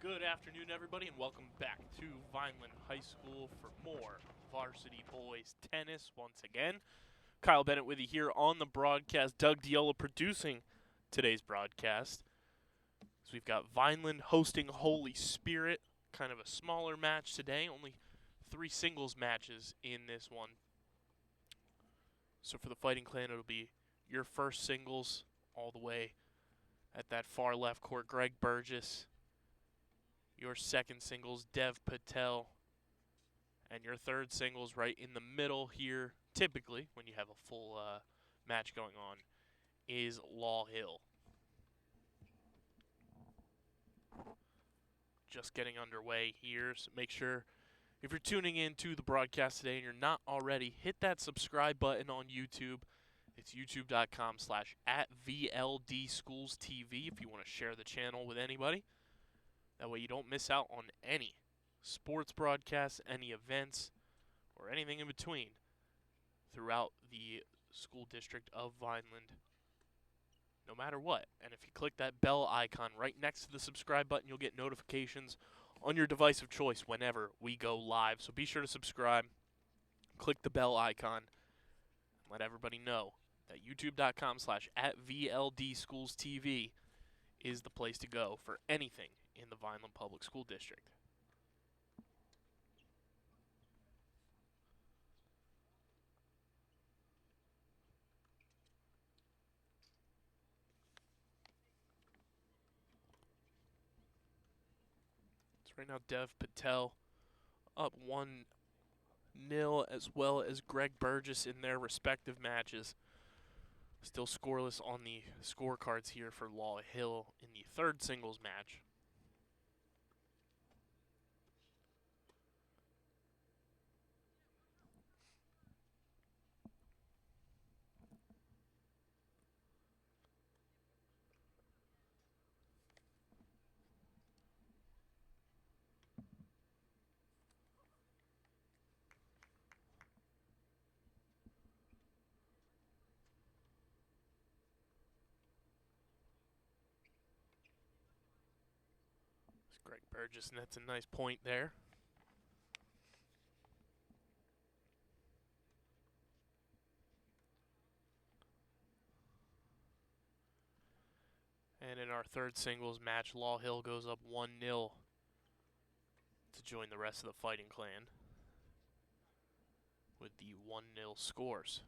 Good afternoon, everybody, and welcome back to Vineland High School for more Varsity Boys Tennis once again. Kyle Bennett with you here on the broadcast. Doug Diola producing today's broadcast. So we've got Vineland hosting Holy Spirit, kind of a smaller match today, only 3 singles matches in this one. So for the Fighting Clan, it'll be your first singles all the way at that far left court, Greg Burgess. Your second singles, Dev Patel. And your third singles right in the middle here, typically, when you have a full match going on, is Law Hill. Just getting underway here, so make sure if you're tuning in to the broadcast today and you're not already, hit that subscribe button on YouTube. It's youtube.com/@VLDSchoolsTV if you want to share the channel with anybody. That way you don't miss out on any sports broadcasts, any events, or anything in between throughout the school district of Vineland, no matter what. And if you click that bell icon right next to the subscribe button, you'll get notifications on your device of choice whenever we go live. So be sure to subscribe, click the bell icon, and let everybody know that youtube.com/@VLDSchoolsTV is the place to go for anything in the Vineland Public School District. So right now, Dev Patel up 1-0, as well as Greg Burgess in their respective matches. Still scoreless on the scorecards here for Law Hill in the third singles match. Greg Burgess, and that's a nice point there. And in our third singles match, Law Hill goes up 1-0 to join the rest of the Fighting Clan with the 1-0 scores.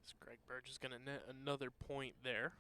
So Greg Burgess is going to net another point there.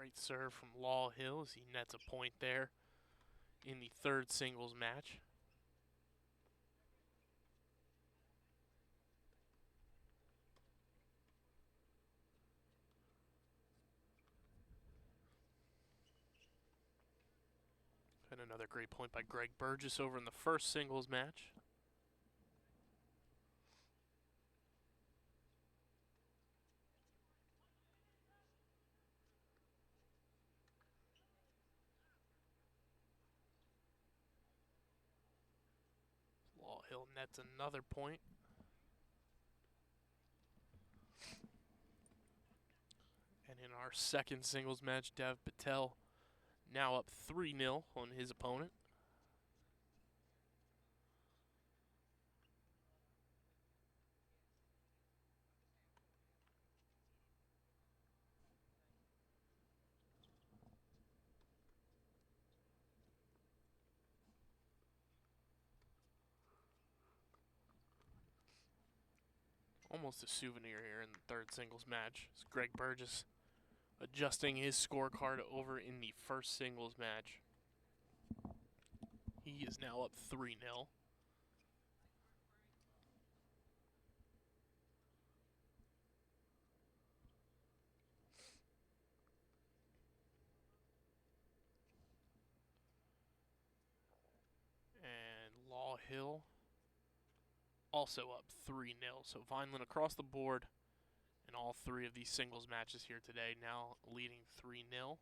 Great serve from Law Hill as he nets a point there in the third singles match. And another great point by Greg Burgess over in the first singles match. Law Hill nets another point. And in our second singles match, Dev Patel now up 3-0 on his opponent. Almost a souvenir here in the third singles match. It's Greg Burgess adjusting his scorecard over in the first singles match. He is now up 3-0. And Law Hill also up 3-0. So Vineland across the board in all three of these singles matches here today, now leading 3-0.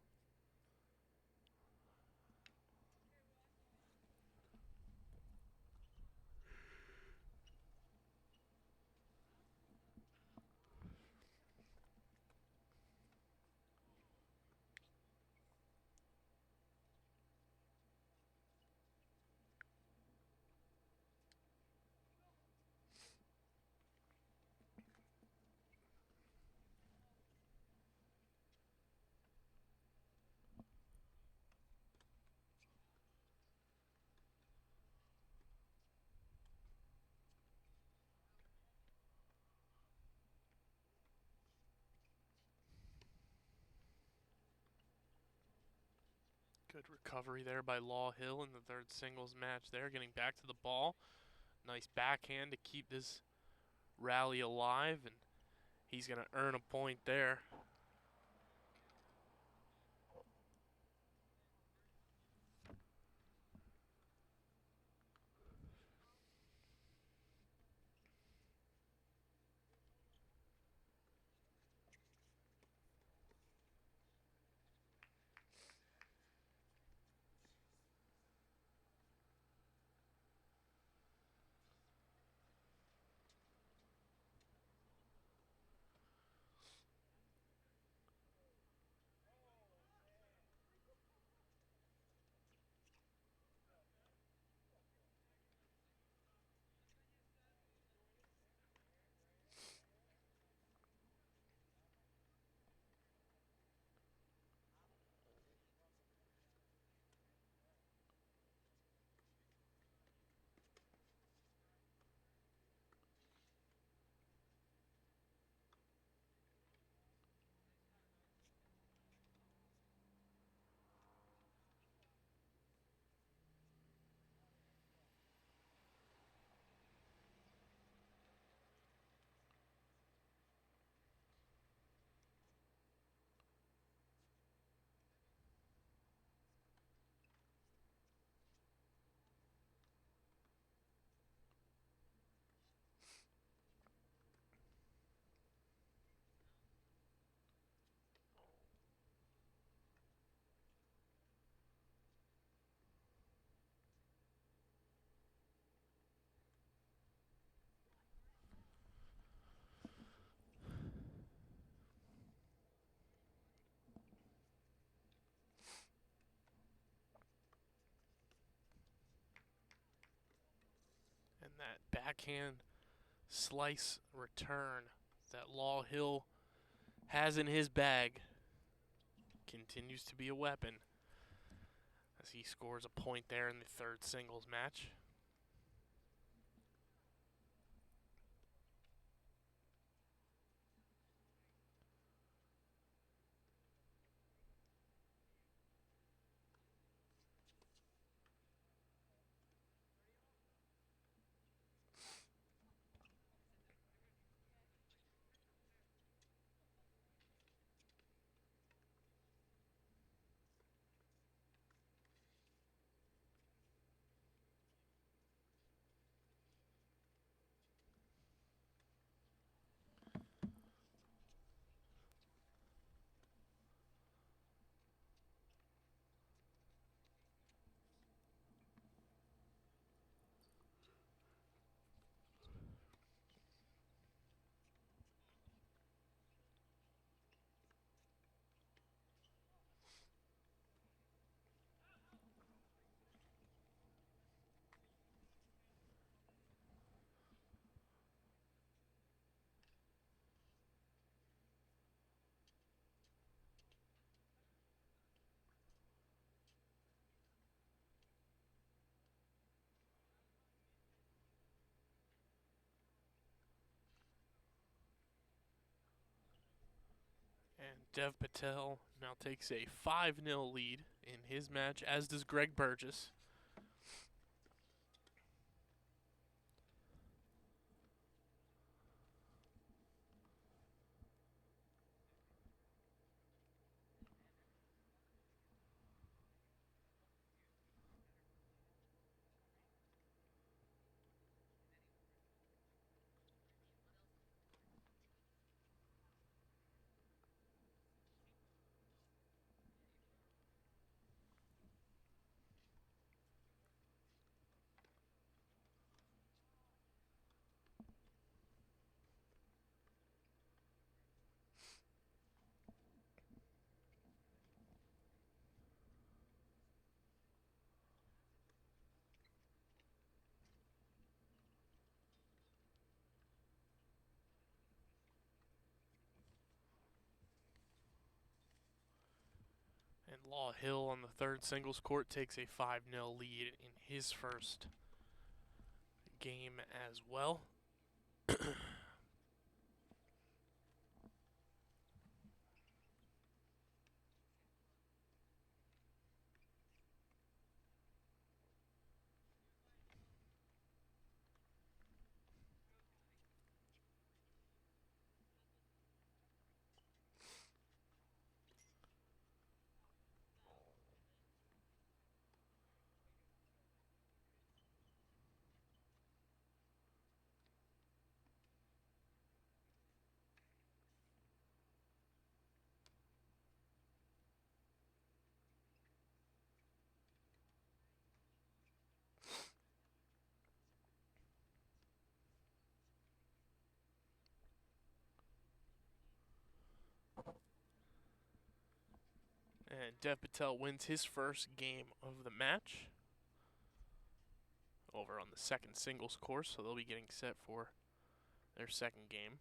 Good recovery there by Law Hill in the third singles match there, getting back to the ball. Nice backhand to keep this rally alive, and he's going to earn a point there. And that backhand slice return that Law Hill has in his bag continues to be a weapon as he scores a point there in the third singles match. Dev Patel now takes a 5-0 lead in his match, as does Greg Burgess. And Law Hill on the third singles court takes a 5-0 lead in his first game as well. And Dev Patel wins his first game of the match over on the second singles course, so they'll be getting set for their second game.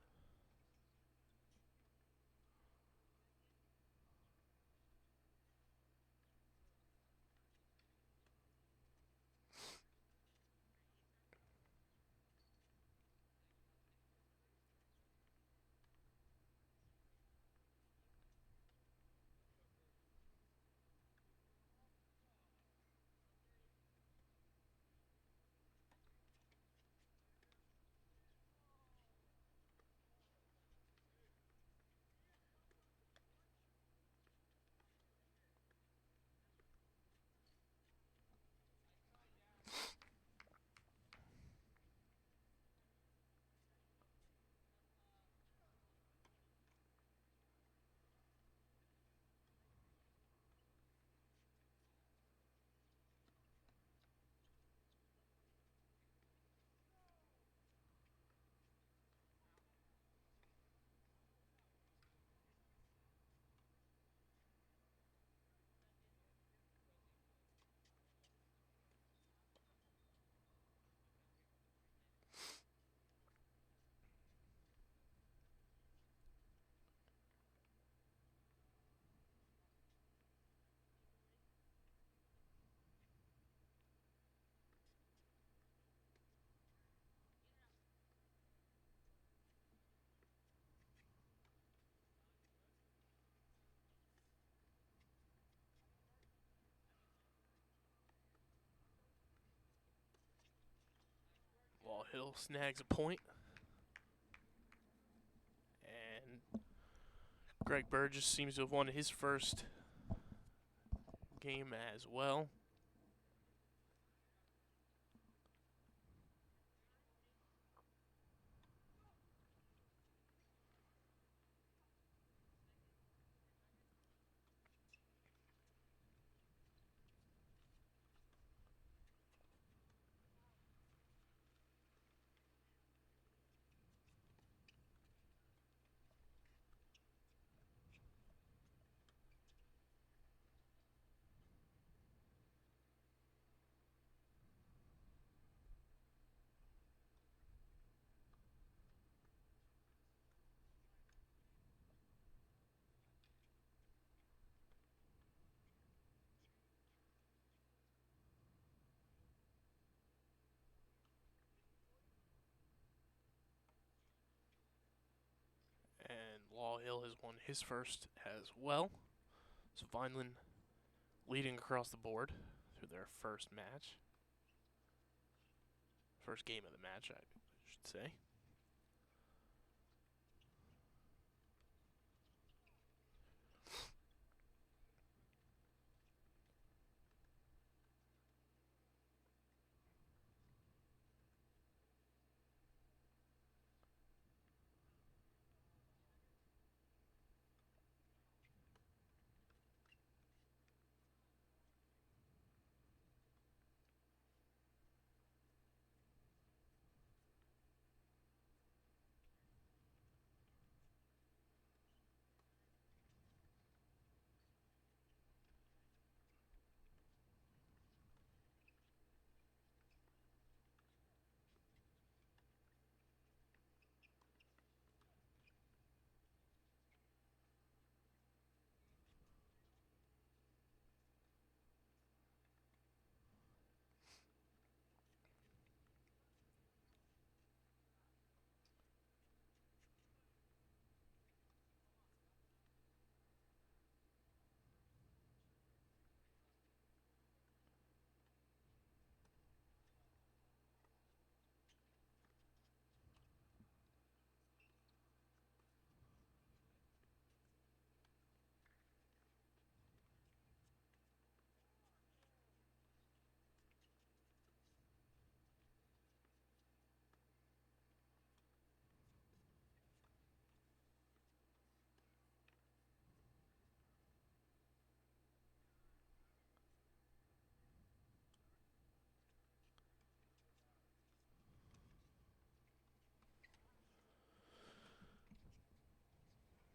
Law Hill snags a point. And Greg Burgess seems to have won his first game as well. Ball Hill has won his first as well. So Vineland leading across the board through their first match. First game of the match, I should say.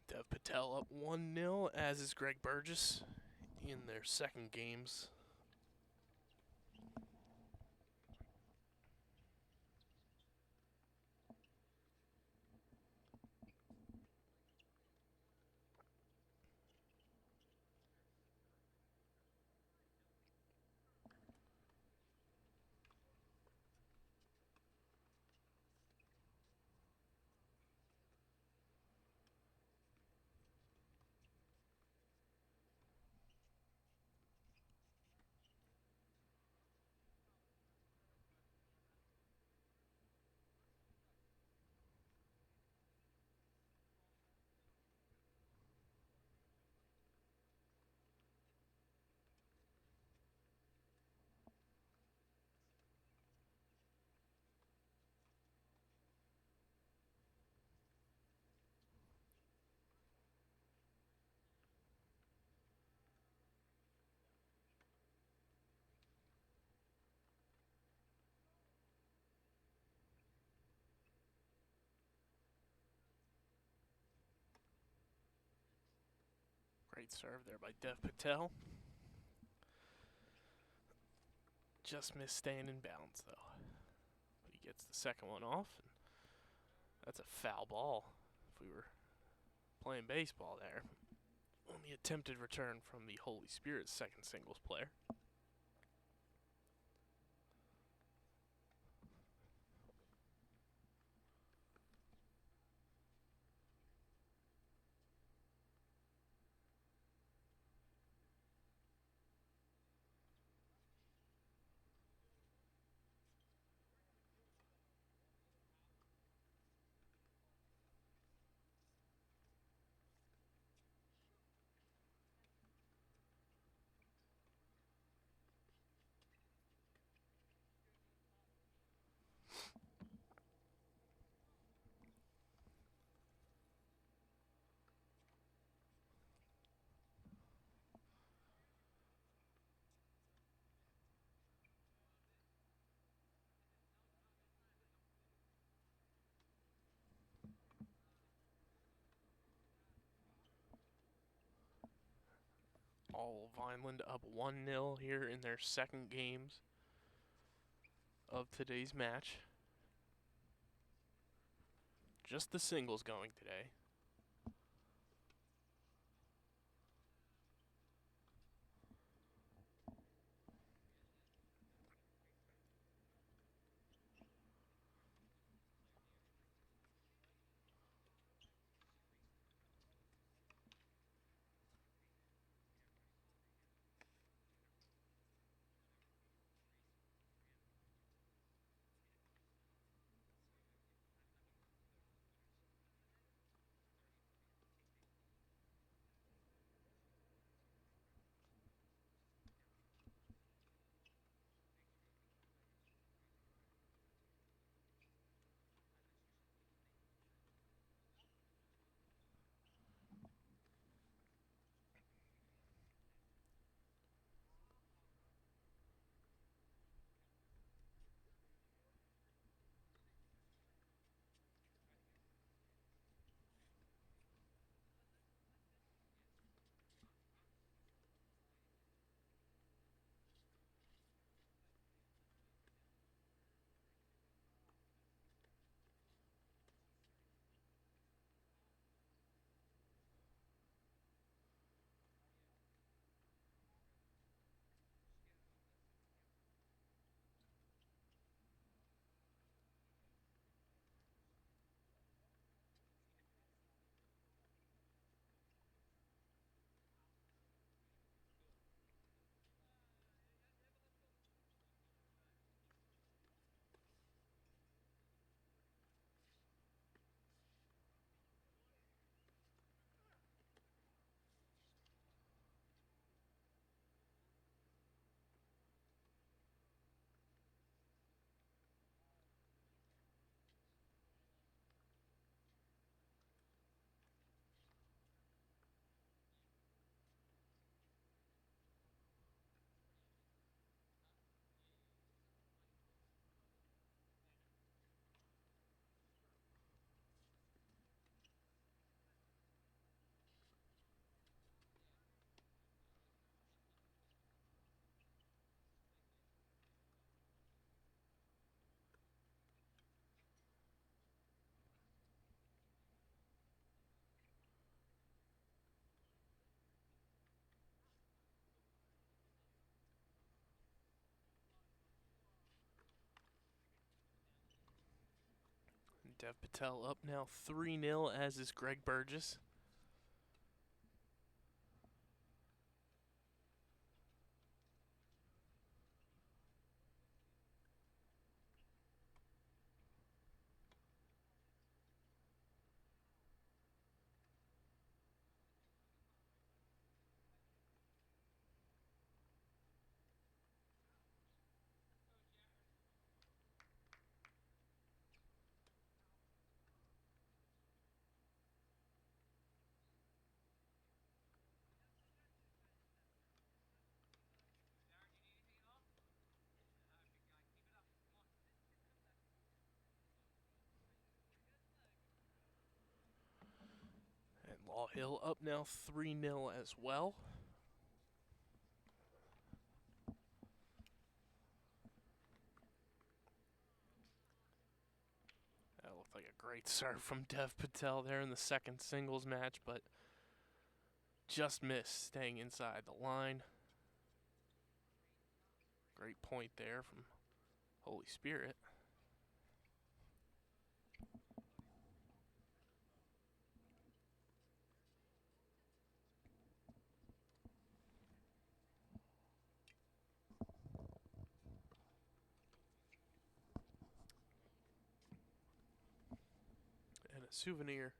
Dev Patel up 1-0, as is Greg Burgess in their second games. Great serve there by Dev Patel. Just missed staying in bounds, though. But he gets the second one off, and that's a foul ball if we were playing baseball there. On the attempted return from the Holy Spirit's second singles player. All Vineland up 1-0 here in their second games of today's match. Just the singles going today. Dev Patel up now 3-0, as is Greg Burgess. And Law Hill up now 3-0 as well. That looked like a great serve from Dev Patel there in the second singles match, but just missed, staying inside the line. Great point there from Holy Spirit. And a souvenir.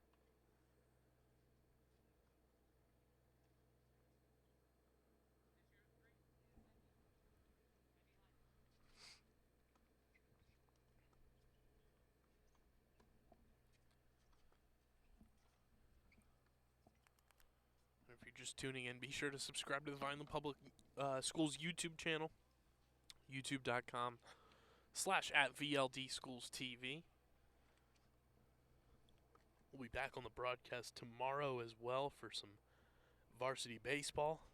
If you're just tuning in, be sure to subscribe to the Vineland Public Schools YouTube channel, youtube.com/@VLDSchoolsTV. We'll be back on the broadcast tomorrow as well for some varsity baseball,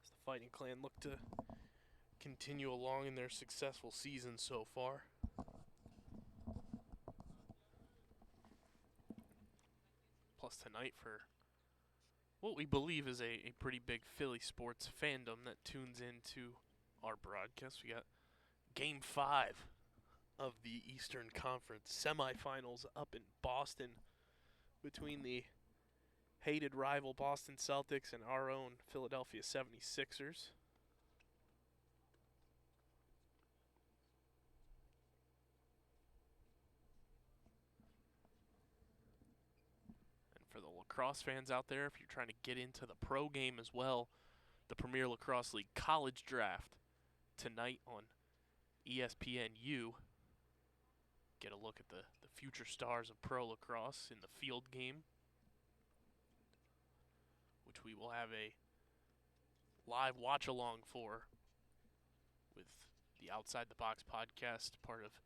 as the Fighting Clan look to continue along in their successful season so far. Plus tonight for what we believe is a pretty big Philly sports fandom that tunes into our broadcast. We got Game 5 of the Eastern Conference semifinals up in Boston between the hated rival Boston Celtics and our own Philadelphia 76ers. And for the lacrosse fans out there, if you're trying to get into the pro game as well, the Premier Lacrosse League College Draft tonight on ESPNU. Get a look at the future stars of pro lacrosse in the field game, which we will have a live watch along for with the Outside the Box podcast, part of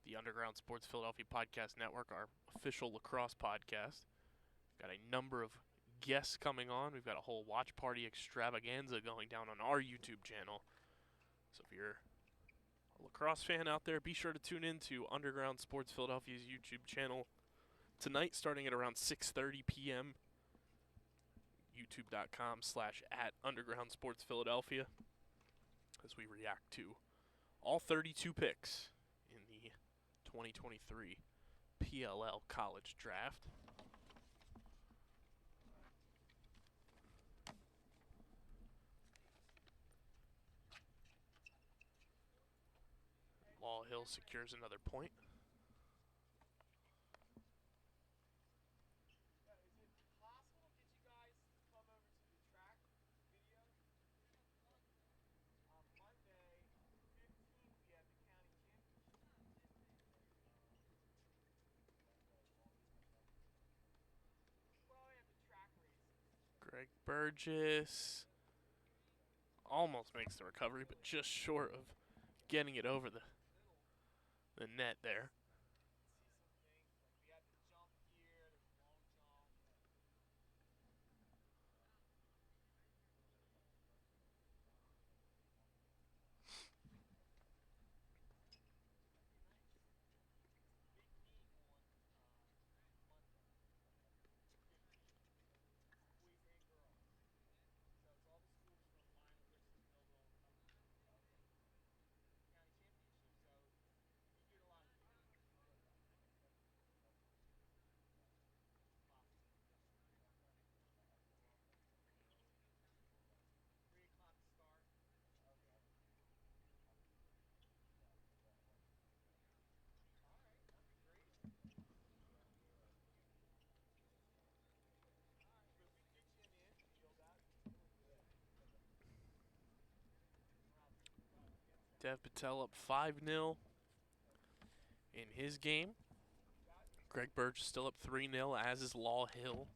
the Underground Sports Philadelphia Podcast Network, our official lacrosse podcast. Got a number of guests coming on. We've got a whole watch party extravaganza going down on our YouTube channel. So if you're a lacrosse fan out there, be sure to tune in to Underground Sports Philadelphia's YouTube channel tonight, starting at around 6:30 p.m. youtube.com/@Underground Sports Philadelphia, as we react to all 32 picks in the 2023 PLL College Draft. Law Hill secures another point. Greg Burgess almost makes the recovery, but just short of getting it over the net there. Dev Patel up 5-0 in his game. Greg Burge still up 3-0, as is Law Hill.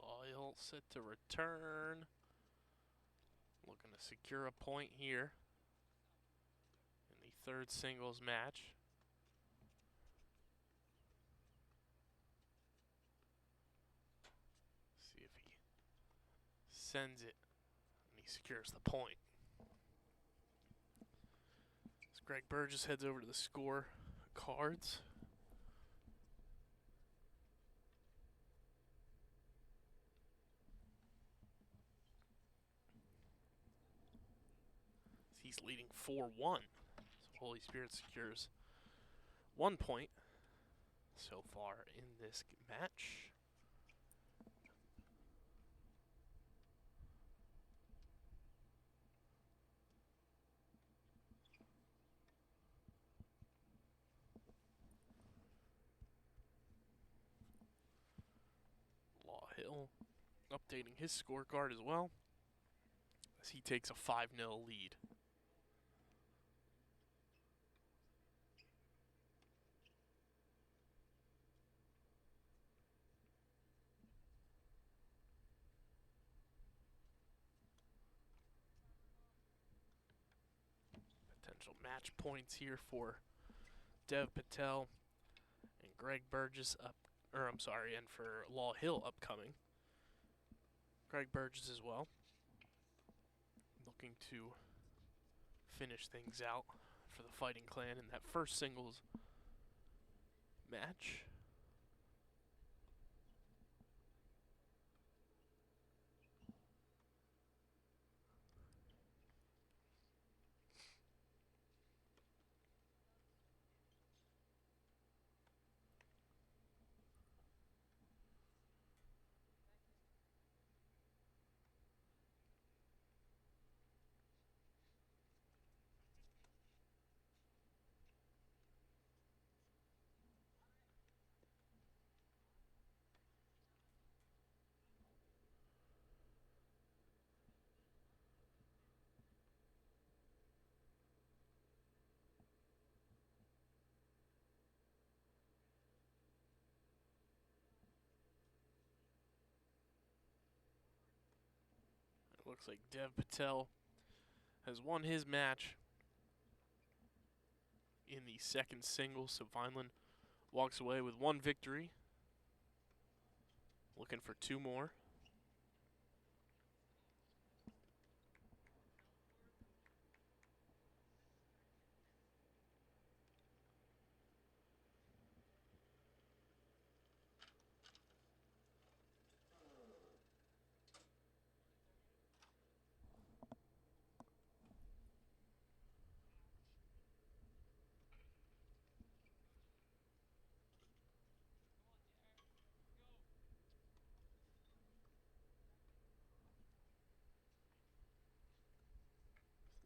Law Hill set to return. Looking to secure a point here in the third singles match. See if he sends it and he secures the point. As Greg Burgess heads over to the score cards. He's leading 4-1. So Holy Spirit secures 1 point so far in this match. Law Hill updating his scorecard as well as he takes a 5-0 lead. Potential match points here for Dev Patel and Greg Burgess and for Law Hill upcoming. Greg Burgess as well, looking to finish things out for the Fighting Clan in that first singles match. It looks like Dev Patel has won his match in the second singles, so Vineland walks away with 1 victory. Looking for 2 more.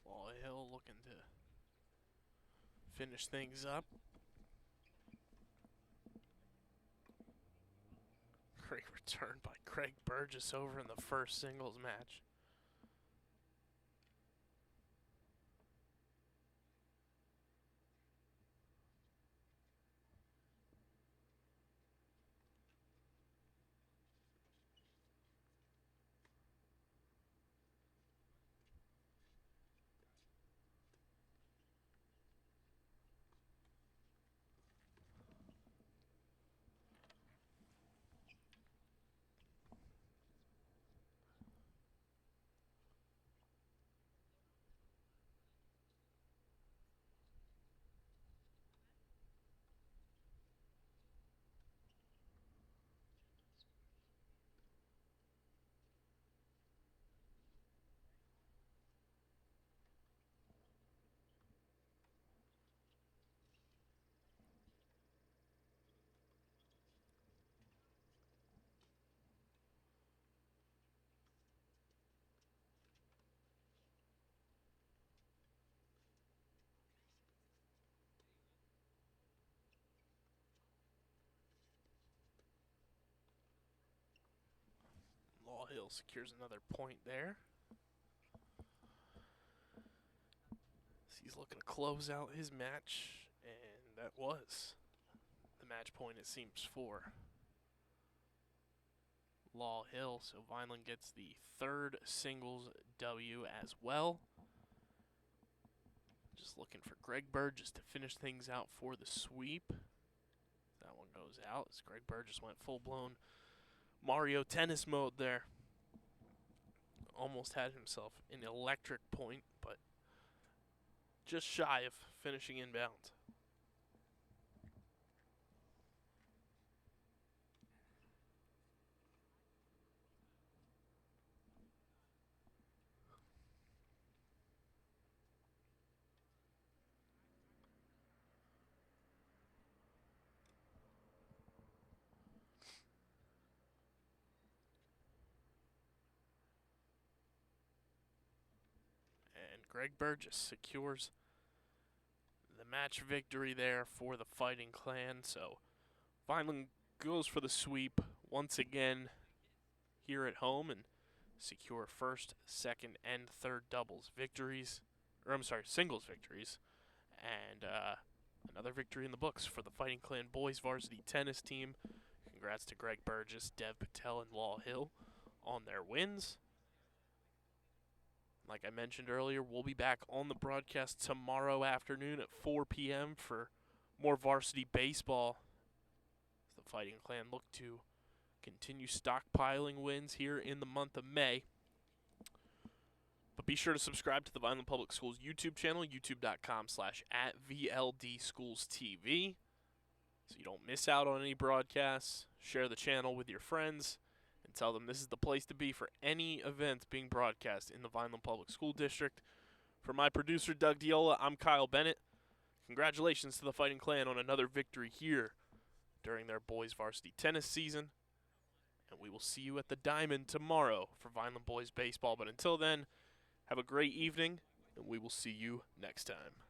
Law Hill looking to finish things up. Great return by Greg Burgess over in the first singles match. Hill secures another point there. He's looking to close out his match, and that was the match point, it seems, for Law Hill. So Vineland gets the third singles W as well. Just looking for Greg Burgess to finish things out for the sweep. That one goes out as Greg Burgess went full-blown Mario Tennis mode there. Almost had himself an electric point, but just shy of finishing inbound. And Greg Burgess secures the match victory there for the Fighting Clan. So Vineland goes for the sweep once again here at home and secure first, second, and third singles victories. And another victory in the books for the Fighting Clan boys varsity tennis team. Congrats to Greg Burgess, Dev Patel, and Law Hill on their wins. Like I mentioned earlier, we'll be back on the broadcast tomorrow afternoon at 4 p.m. for more varsity baseball. The Fighting Clan look to continue stockpiling wins here in the month of May. But be sure to subscribe to the Vineland Public Schools YouTube channel, youtube.com/@VLDSchoolsTV, so you don't miss out on any broadcasts. Share the channel with your friends and tell them this is the place to be for any events being broadcast in the Vineland Public School District. For my producer, Doug Diola, I'm Kyle Bennett. Congratulations to the Fighting Clan on another victory here during their boys varsity tennis season. And we will see you at the Diamond tomorrow for Vineland boys baseball. But until then, have a great evening, and we will see you next time.